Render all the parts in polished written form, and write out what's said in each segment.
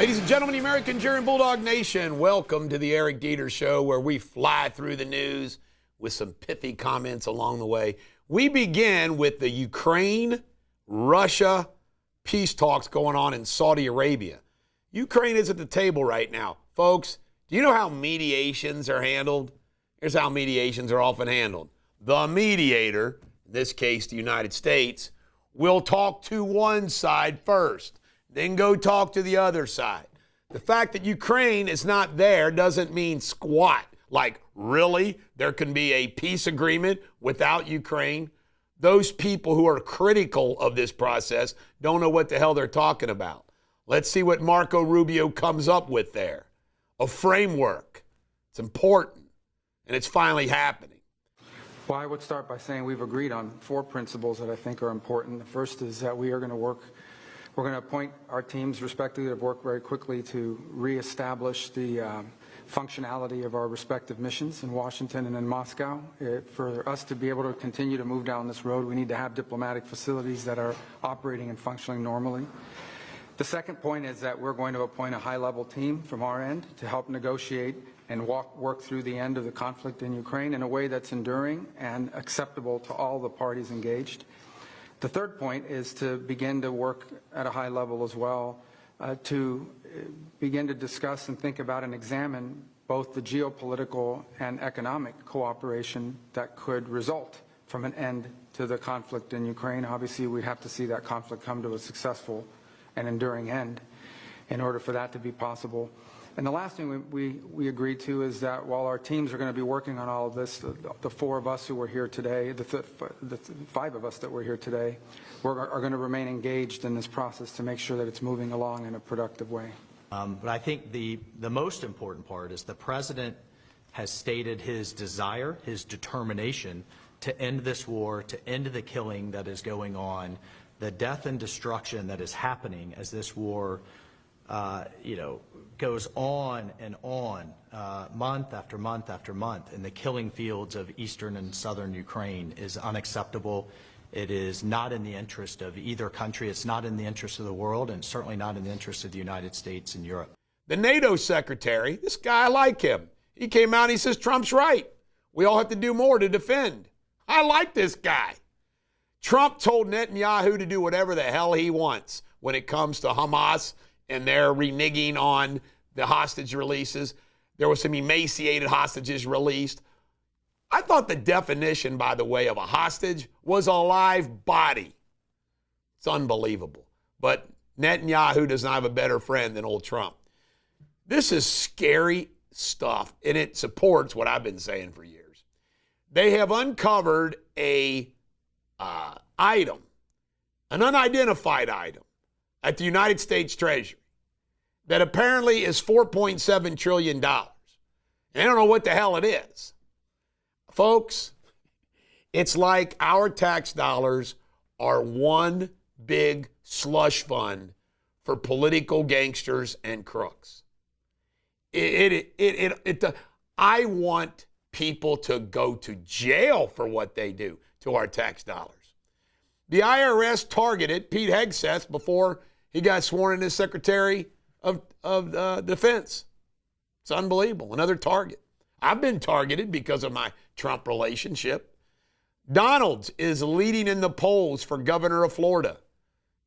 Ladies and gentlemen, the American Jury and Bulldog Nation, welcome to the Eric Deters Show, where we fly through the news with some pithy comments along the way. We begin with the Ukraine-Russia peace talks going on in Saudi Arabia. Ukraine is at the table right now. Folks, do you know how mediations are handled? Here's how mediations are often handled. The mediator, in this case the United States, will talk to one side first, then go talk to the other side. The fact that Ukraine is not there doesn't mean squat. Like, really? There can be a peace agreement without Ukraine? Those people who are critical of this process don't know what the hell they're talking about. Let's see what Marco Rubio comes up with there. A framework. It's important, and it's finally happening. Well, I would start by saying we've agreed on 4 principles that I think are important. The first is that we're going to appoint our teams respectively that have worked very quickly to reestablish the functionality of our respective missions in Washington and in Moscow. For us to be able to continue to move down this road, we need to have diplomatic facilities that are operating and functioning normally. The second point is that we're going to appoint a high-level team from our end to help negotiate and work through the end of the conflict in Ukraine in a way that's enduring and acceptable to all the parties engaged. The third point is to begin to work at a high level as well, to begin to discuss and think about and examine both the geopolitical and economic cooperation that could result from an end to the conflict in Ukraine. Obviously, we have to see that conflict come to a successful and enduring end in order for that to be possible. And the last thing we agreed to is that while our teams are going to be working on all of this, the 4 of us who were here today, the 5 of us that were here today, are going to remain engaged in this process to make sure that it's moving along in a productive way. But I think the most important part is the president has stated his desire, his determination to end this war, to end the killing that is going on, the death and destruction that is happening as this war goes on and on, month after month after month, in the killing fields of eastern and southern Ukraine is unacceptable. It is not in the interest of either country. It's not in the interest of the world, and certainly not in the interest of the United States and Europe. The NATO secretary, this guy, I like him. He came out and he says Trump's right. We all have to do more to defend. I like this guy. Trump told Netanyahu to do whatever the hell he wants when it comes to Hamas and they're reneging on the hostage releases. There were some emaciated hostages released. I thought the definition, by the way, of a hostage was a live body. It's unbelievable. But Netanyahu does not have a better friend than old Trump. This is scary stuff, and it supports what I've been saying for years. They have uncovered an unidentified item at the United States Treasury that apparently is $4.7 trillion. And I don't know what the hell it is. Folks, it's like our tax dollars are one big slush fund for political gangsters and crooks. I want people to go to jail for what they do to our tax dollars. The IRS targeted Pete Hegseth before he got sworn in as Secretary of Defense. It's unbelievable. Another target. I've been targeted because of my Trump relationship. Donalds is leading in the polls for governor of Florida.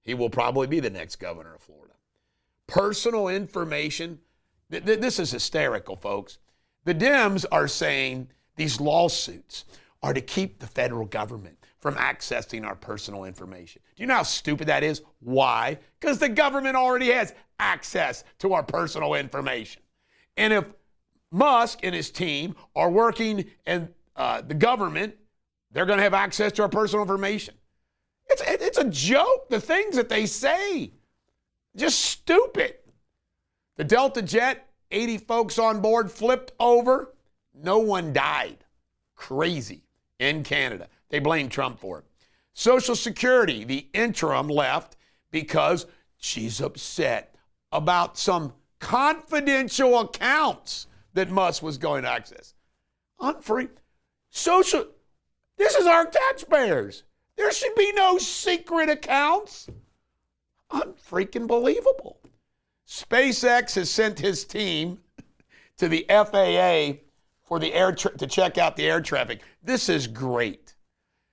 He will probably be the next governor of Florida. Personal information. This is hysterical, folks. The Dems are saying these lawsuits are to keep the federal government from accessing our personal information. Do you know how stupid that is? Why? Because the government already has access to our personal information. And if Musk and his team are working in the government, they're going to have access to our personal information. It's a joke, the things that they say. Just stupid. The Delta jet, 80 folks on board, flipped over. No one died. Crazy. In Canada. They blame Trump for it. Social Security, the interim left because she's upset about some confidential accounts that Musk was going to access. Unfree. Social, this is our taxpayers. There should be no secret accounts. Unfreaking believable. SpaceX has sent his team to the FAA for the to check out the air traffic. This is great.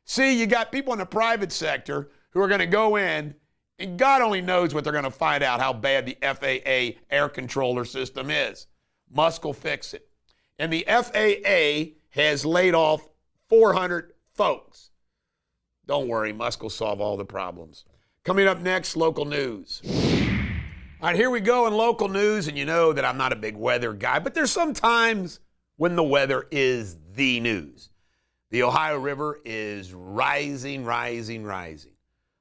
See, you got people in the private sector who are going to go in, and God only knows what they're going to find out, how bad the FAA air controller system is. Musk will fix it. And the FAA has laid off 400 folks. Don't worry, Musk will solve all the problems. Coming up next, local news. All right, here we go in local news, and you know that I'm not a big weather guy, but there's some times when the weather is the news. The Ohio River is rising, rising, rising.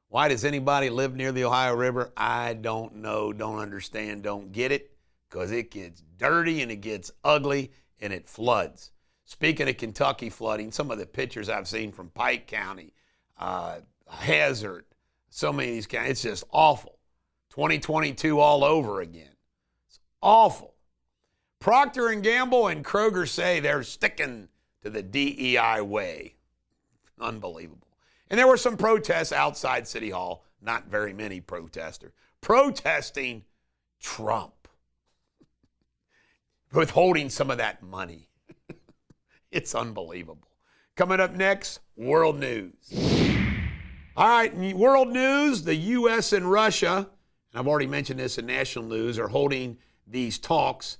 Why does anybody live near the Ohio River? I don't know, don't understand, don't get it, because it gets dirty and it gets ugly and it floods. Speaking of Kentucky flooding, some of the pictures I've seen from Pike County, Hazard, so many of these counties, it's just awful. 2022 all over again. It's awful. Procter & Gamble and Kroger say they're sticking to the DEI way. Unbelievable. And there were some protests outside City Hall, not very many protesters, protesting Trump, withholding some of that money. It's unbelievable. Coming up next, world news. All right, world news, the U.S. and Russia, and I've already mentioned this in national news, are holding these talks,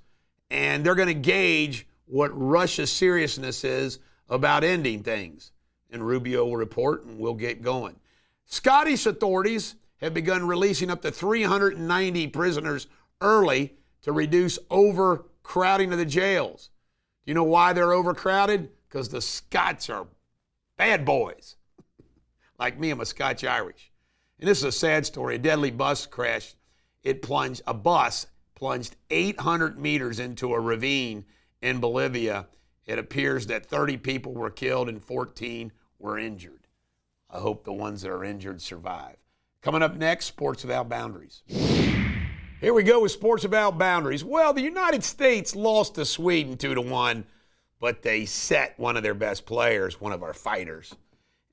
and they're going to gauge what Russia's seriousness is about ending things. And Rubio will report, and we'll get going. Scottish authorities have begun releasing up to 390 prisoners early to reduce overcrowding of the jails. Do you know why they're overcrowded? Because the Scots are bad boys. Like me, I'm a Scotch-Irish. And this is a sad story. A deadly bus crash. A bus plunged 800 meters into a ravine in Bolivia. It appears that 30 people were killed and 14 were injured. I hope the ones that are injured survive. Coming up next, Sports Without Boundaries. Here we go with Sports Without Boundaries. Well, the United States lost to Sweden 2-1, but they set one of their best players, one of our fighters.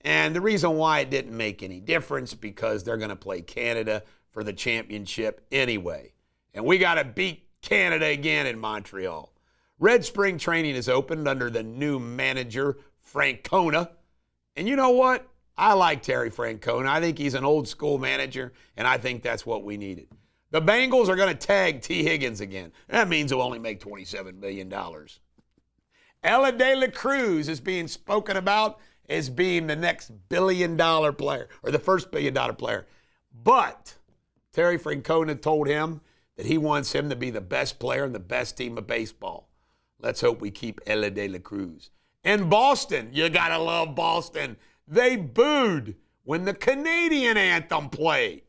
And the reason why it didn't make any difference, because they're going to play Canada for the championship anyway. And we got to beat Canada again in Montreal. Red Spring Training is opened under the new manager, Francona. And you know what? I like Terry Francona. I think he's an old school manager, and I think that's what we needed. The Bengals are going to tag T. Higgins again. That means they'll only make $27 million. Ella De La Cruz is being spoken about as being the next billion-dollar player, or the first billion-dollar player. But Terry Francona told him that he wants him to be the best player and the best team of baseball. Let's hope we keep Ella De La Cruz. In Boston, you got to love Boston. They booed when the Canadian anthem played.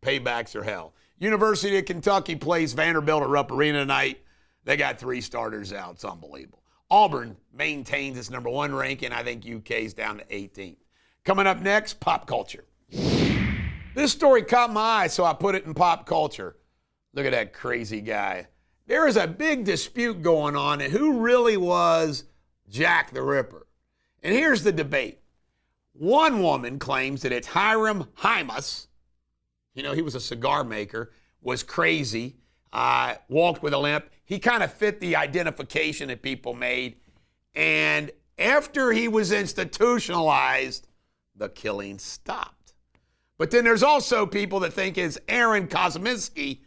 Paybacks are hell. University of Kentucky plays Vanderbilt at Rupp Arena tonight. They got 3 starters out. It's unbelievable. Auburn maintains its number 1 ranking. I think UK's down to 18th. Coming up next, pop culture. This story caught my eye, so I put it in pop culture. Look at that crazy guy. There is a big dispute going on and who really was Jack the Ripper. And here's the debate. One woman claims that it's Hiram Hymas. You know, he was a cigar maker, was crazy, walked with a limp. He kind of fit the identification that people made. And after he was institutionalized, the killing stopped. But then there's also people that think it's Aaron Kosminski,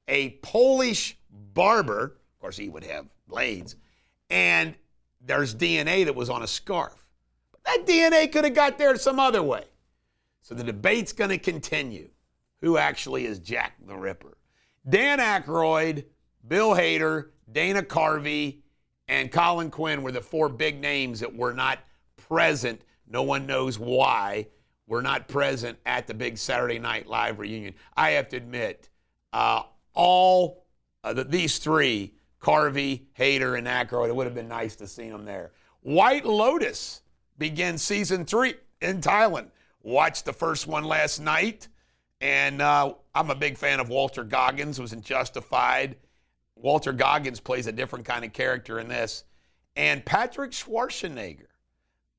a Polish barber. Of course, he would have blades. And there's DNA that was on a scarf. But that DNA could have got there some other way. So the debate's going to continue. Who actually is Jack the Ripper? Dan Aykroyd, Bill Hader, Dana Carvey, and Colin Quinn were the 4 big names that were not present. No one knows why were not present at the big Saturday Night Live reunion. I have to admit, these 3, Carvey, Hader, and Aykroyd, it would have been nice to see them there. White Lotus begins season 3 in Thailand. Watched the first one last night. And I'm a big fan of Walter Goggins, was in Justified. Walter Goggins plays a different kind of character in this. And Patrick Schwarzenegger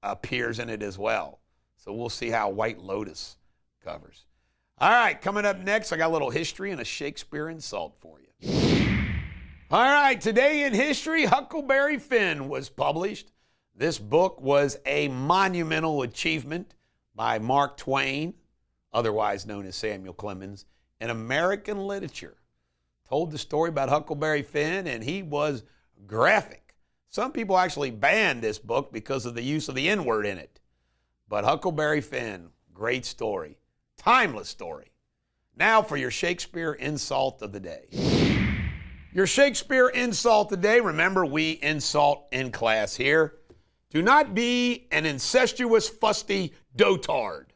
appears in it as well. So we'll see how White Lotus covers. All right, coming up next, I got a little history and a Shakespeare insult for you. All right, today in history, Huckleberry Finn was published. This book was a monumental achievement by Mark Twain, otherwise known as Samuel Clemens, in American literature. Told the story about Huckleberry Finn, and he was graphic. Some people actually banned this book because of the use of the N-word in it. But Huckleberry Finn, great story, timeless story. Now for your Shakespeare insult of the day. Your Shakespeare insult today, remember we insult in class here. Do not be an incestuous, fusty dotard.